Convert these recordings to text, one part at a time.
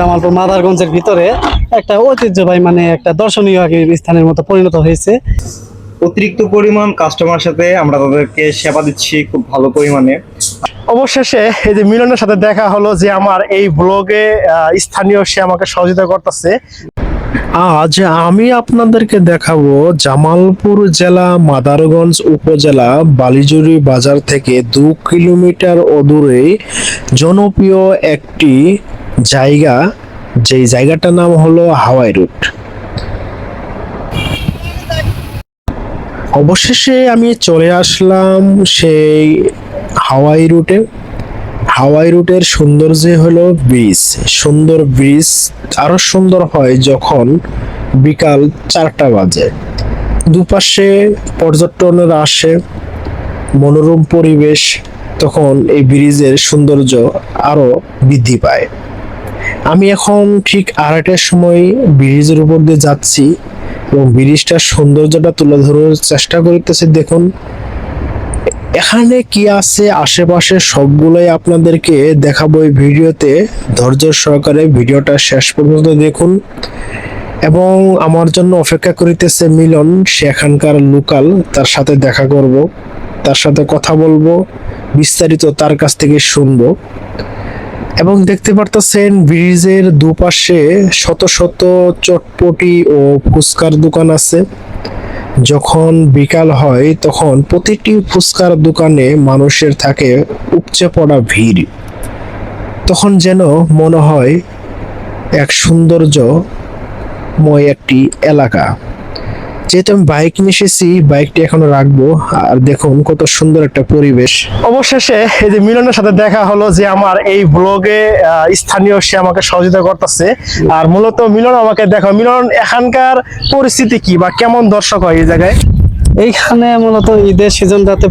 জামালপুর মাদারগঞ্জের ভিতরে একটা ঐতিহ্যবাহী একটা দর্শনীয় স্থানের মতো পরিণত হয়েছে। অতিরিক্ত পরিমাণ কাস্টমার সাথে আমরা তাদেরকে সেবা দিচ্ছি খুব ভালো পরিমাণে। অবশেষে এই যে মিলনের সাথে দেখা হলো যে আমার এই ব্লগে স্থানীয় সে আমাকে সহযোগিতা করতেছে। আজ আমি আপনাদেরকে দেখাবো জামালপুর জেলা মাদারগঞ্জ উপজেলা বালিজুরি বাজার থেকে 2 কিলোমিটার অদূরে জনপ্রিয় একটি জায়গা, যেই জায়গাটার নাম হলো হাওয়াই রুট। অবশেষে আমি চলে আসলাম সেই হাওয়াই রুটে। হাওয়াই রুটের সৌন্দর্য হলো ব্রিজ। সুন্দর ব্রিজ আরো সুন্দর হয় যখন বিকাল 4টা বাজে। দুপাশে পর্যটনেরা আসে, মনোরম পরিবেশ, তখন এই ব্রিজের সৌন্দর্য আরো বৃদ্ধি পায়। আমি এখন ঠিক 2:30টার সময় ব্রিজের উপর দিয়ে যাচ্ছি এবং ব্রিজটার সৌন্দর্যটা তুলে ধরার চেষ্টা করতেছি। দেখুন এখানে কি আছে, আশেপাশে সবগুলোই আপনাদেরকে দেখাবো এই ভিডিওতে। ধৈর্য সহকারে ভিডিওটা শেষ পর্যন্ত দেখুন। এবং আমার জন্য অপেক্ষা করিতেছে মিলন, সে এখানকার লোকাল। তার সাথে দেখা করব, তার সাথে কথা বলবো, বিস্তারিত তার কাছ থেকে শুনবো। এবং দেখতে পারতেছেন ব্রিজের দুপাশে শত শত চটপটি ও ফুচকার দোকান আছে। যখন বিকাল হয় তখন প্রতিটি ফুচকার দোকানে মানুষের থাকে উপচে পড়া ভিড়। তখন যেন মনে হয় এক সৌন্দর্যময় একটি এলাকা। যেহেতু আমি বাইক নিয়ে এসেছি, বাইকটি এখনো রাখবো। আর দেখুন কত সুন্দর একটা পরিবেশ। অবশেষে এই যে মিলনের সাথে দেখা হলো যে আমার এই ব্লগে স্থানীয় সে আমাকে সহযোগিতা করতেছে। আর মূলত মিলন আমাকে দেখো, মিলন এখানকার পরিস্থিতি কি বা কেমন দর্শক হয় এই জায়গায়? এইখানে মূলত ঈদের সিজনটাতে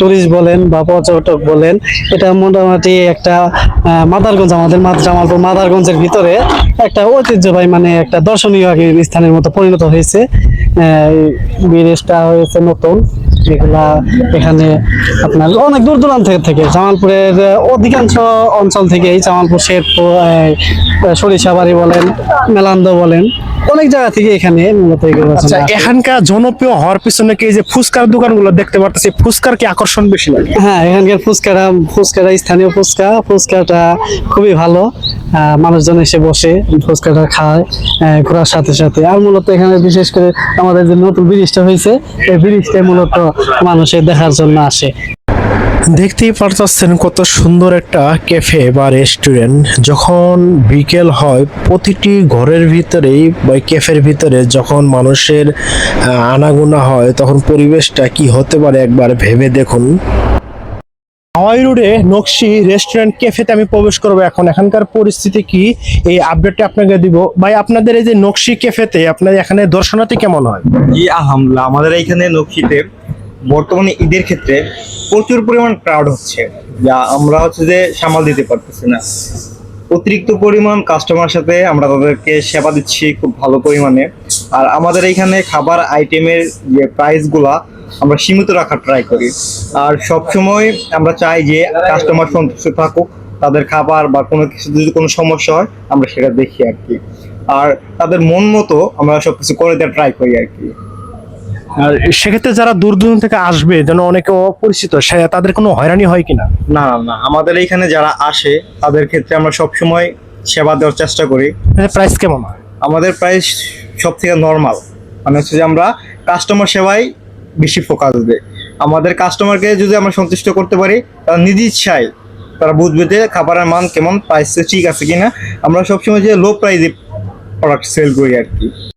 টুরিস্ট বলেন বা পর্যটক বলেন, এটা মোটামুটি একটা মাদারগঞ্জ, আমাদের জামালপুর মাদারগঞ্জের ভিতরে একটা ঐতিহ্যবাহী একটা দর্শনীয় স্থানের মতো পরিণত হয়েছে। ব্রিজটা হয়েছে নতুন, যেগুলা এখানে আপনার অনেক দূর দূরান্ত থেকে জামালপুরের অধিকাংশ অঞ্চল থেকে, জামালপুর শেরপুর, সরিষাবাড়ি বলেন, মেলান্দ বলেন, অনেক জায়গা থেকে এখানে মূলত আচ্ছা, এখানকার জনপ্রিয় হওয়ার পিছনে কি যে ফুচকার দোকানগুলো দেখতে পারতেছি, ফুচকার কি আকর্ষণ বেশি লাগে? হ্যাঁ, এখানকার ফুচকাটা স্থানীয় ফুচকাটা খুবই ভালো। মানুষজন এসে বসে ফুচকাটা খায় ঘোরার সাথে সাথে। আর মূলত এখানে বিশেষ করে আমাদের যে নতুন ব্রিজটা হয়েছে, এই ব্রিজটা মূলত মানুষের দেখার জন্য আসে। দেখতেই পারতেছেন কত সুন্দর একটা ক্যাফে বা রেস্টুরেন্ট। যখন বিকেল হয় প্রতিটি ঘরের ভিতরেই বা ক্যাফের ভিতরে যখন মানুষের আনাগোনা হয়, তখন পরিবেশটা কি হতে পারে একবার ভেবে দেখুন। হাওয়াই রোডে নকশি রেস্টুরেন্ট ক্যাফেতে আমি প্রবেশ করবো এখন। এখানকার পরিস্থিতি কি এই আপডেটটা আপনাকে দিব। ভাই, আপনাদের এই যে নকশি ক্যাফেতে আপনার এখানে দর্শনার্থী কেমন হয়? জি আলহামদুলিল্লাহ, আমাদের এইখানে নকশিতে বর্তমানে ঈদের ক্ষেত্রে প্রচুর পরিমাণ ক্রাউড হচ্ছে, যা আমরা যে সামাল দিতে পারতেছি না। অতিরিক্ত পরিমাণ কাস্টমার সাথে আমরা তাদেরকে সেবা দিচ্ছি খুব ভালো পরিমাণে। আর আমাদের এইখানে খাবার আইটেমের যে প্রাইসগুলা আমরা সীমিত রাখার ট্রাই করি। আর সবসময় আমরা চাই যে কাস্টমার সন্তুষ্ট থাকুক, তাদের খাবার বা কোনো কিছু যদি কোনো সমস্যা হয় আমরা সেটা দেখি আর কি। আর তাদের মন মতো আমরা সবকিছু করে দেওয়ার ট্রাই করি আর কি। আর সেক্ষেত্রে যারা দূর দূরান্ত থেকে আসবে, যেন অনেকে অপরিচিত, তাদের কোনো হয়রানি হয় কিনা? না না না, আমাদের এইখানে যারা আসে তাদের ক্ষেত্রে আমরা সবসময় সেবা দেওয়ার চেষ্টা করি। প্রাইস কেমন হয়? আমাদের প্রাইস সব থেকে নর্মাল, যে আমরা কাস্টমার সেবায় বেশি ফোকাস দিই। আমাদের কাস্টমারকে যদি আমরা সন্তুষ্ট করতে পারি, তারা নিজ ইচ্ছায় তারা বুঝবে যে খাবারের মান কেমন, প্রাইস ঠিক আছে কিনা। আমরা সবসময় যে লো প্রাইসে প্রোডাক্ট সেল করি আর কি।